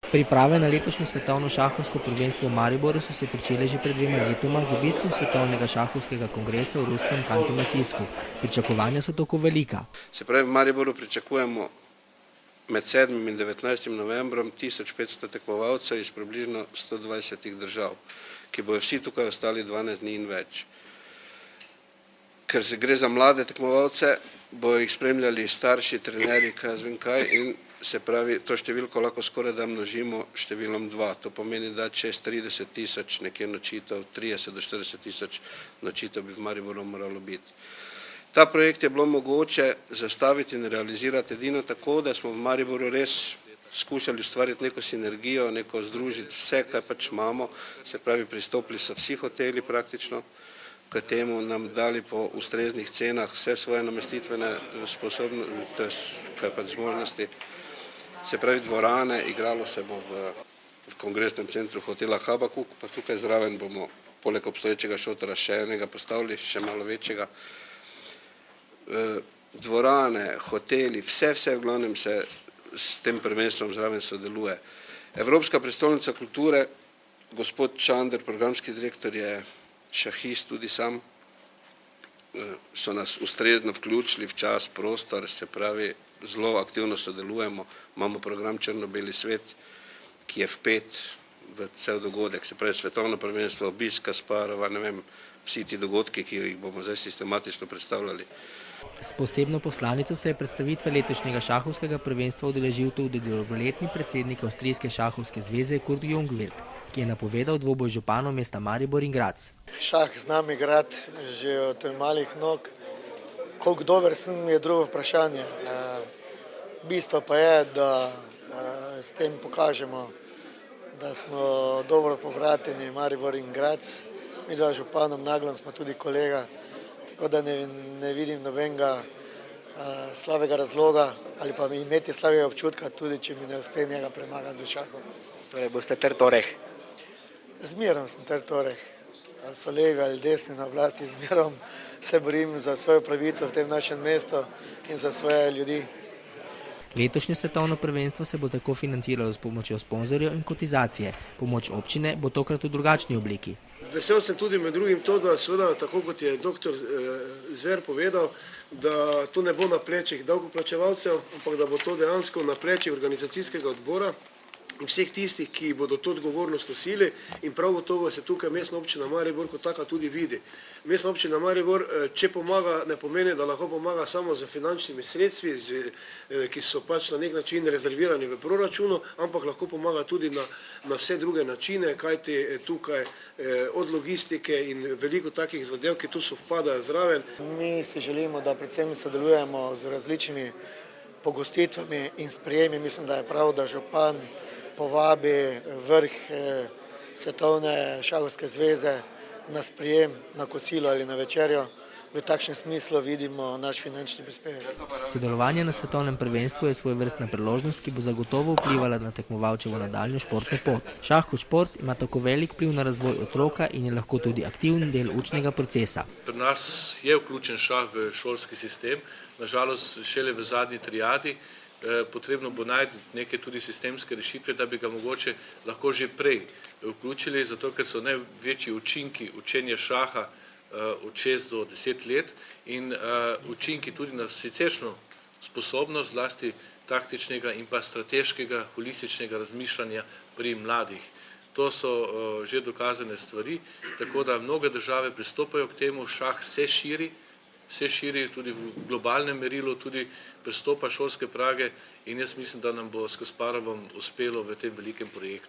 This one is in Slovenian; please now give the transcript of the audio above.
Priprave na letošnje svetovno šahovsko prvenstvo v Mariboru so se pričele že pred 2 letoma z obiskom svetovnega šahovskega kongresa v ruskem Kantu-Masijsku. Pričakovanja so tako velika. Se pravi, v Mariboru pričakujemo med 7. in 19. novembrom 1500 tekmovalcev iz približno 120 držav, ki bojo vsi tukaj ostali 12 dni in več. Ker se gre za mlade tekmovalce, bojo jih spremljali starši, trenerji, in se pravi, to številko lahko skoraj da množimo številom 2. To pomeni, da čez 30 tisoč nekje nočitev, 30 do 40 tisoč nočitev bi v Mariboru moralo biti. Ta projekt je bilo mogoče zastaviti in realizirati edino tako, da smo v Mariboru res skušali ustvariti neko sinergijo, neko združiti vse, kaj pač imamo, se pravi, pristopili so vsi hoteli praktično, k temu nam dali po ustreznih cenah vse svoje namestitvene sposobnosti, kaj pač zmožnosti. Se pravi, dvorane, igralo se bo v kongresnem centru hotela Habakuk, pa tukaj zraven bomo poleg obstoječega šotora še enega postavili, še malo večjega. Dvorane, hoteli, vse v glavnem se s tem prvenstvom zraven sodeluje. Evropska prestolnica kulture, gospod Čander, programski direktor, je šahist tudi sam, so nas ustrezno vključili v čas, prostor, se pravi, zelo aktivno sodelujemo, imamo program Črno-beli svet, ki je vpet v cel dogodek, se pravi, svetovno prvenstvo, obisk Kasparova, ne vem, vsi ti dogodki, ki jih bomo zdaj sistematično predstavljali. S posebno poslanico se je predstavitve letošnjega šahovskega prvenstva udeležil tudi dolgoletni predsednik Avstrijske šahovske zveze Kurt Jungwirth, ki je napovedal dvoboj županov mesta Maribor in Graz. Šah znam igrati že od malih nog. Koliko dober sem, je drugo vprašanje. Bistvo pa je, da s tem pokažemo, da smo dobro pobrateni Maribor in Graz. Mi dva županom Naglom smo tudi kolega, tako da ne vidim nobenega slabega razloga ali pa imeti slabega občutka, tudi če mi ne uspe njega premagati v šahu. Torej boste trd oreh? Zmerom sem trd oreh. Ali so levi ali desni na oblasti, zmerom se borim za svojo pravico v tem našem mestu in za svoje ljudi. Letošnje svetovno prvenstvo se bo tako financiralo s pomočjo sponzorjev in kotizacije. Pomoč občine bo tokrat v drugačni obliki. Vesel sem tudi med drugim to, da seveda, tako kot je doktor Zver povedal, da to ne bo na plečih davkoplačevalcev, ampak da bo to dejansko na plečih organizacijskega odbora in vseh tistih, ki bodo to odgovornost nosili, in prav gotovo se tukaj Mestna občina Maribor kot taka tudi vidi. Mestna občina Maribor, če pomaga, ne pomeni, da lahko pomaga samo z finančnimi sredstvi, ki so pač na nek način rezervirani v proračunu, ampak lahko pomaga tudi na vse druge načine, kajti tukaj od logistike in veliko takih zadev, ki tu sovpadajo zraven. Mi si želimo, da predvsem sodelujemo z različnimi pogostitvami in sprejemi. Mislim, da je prav, da župan povabi vrh Svetovne šahovske zveze na sprejem, na kosilo ali na večerjo. V takšnem smislu vidimo naš finančni prispevek. Sodelovanje na svetovnem prvenstvu je svojevrstna priložnost, ki bo zagotovo vplivala na tekmovalčevo nadaljnjo športno pot. Šah kot šport ima tako velik vpliv na razvoj otroka in je lahko tudi aktivni del učnega procesa. Pri nas je vključen šah v šolski sistem, nažalost šele v zadnji triadi. Potrebno bo najti neke tudi sistemske rešitve, da bi ga mogoče lahko že prej vključili, zato ker so največji učinki učenja šaha od 6 do 10 let in učinki tudi na siceršnjo sposobnost, zlasti taktičnega in pa strateškega, holističnega razmišljanja pri mladih. To so že dokazane stvari, tako da mnoge države pristopajo k temu, šah se širi tudi v globalnem merilu, tudi prestopa šolske prage in jaz mislim, da nam bo s Kasparovom uspelo v tem velikem projektu.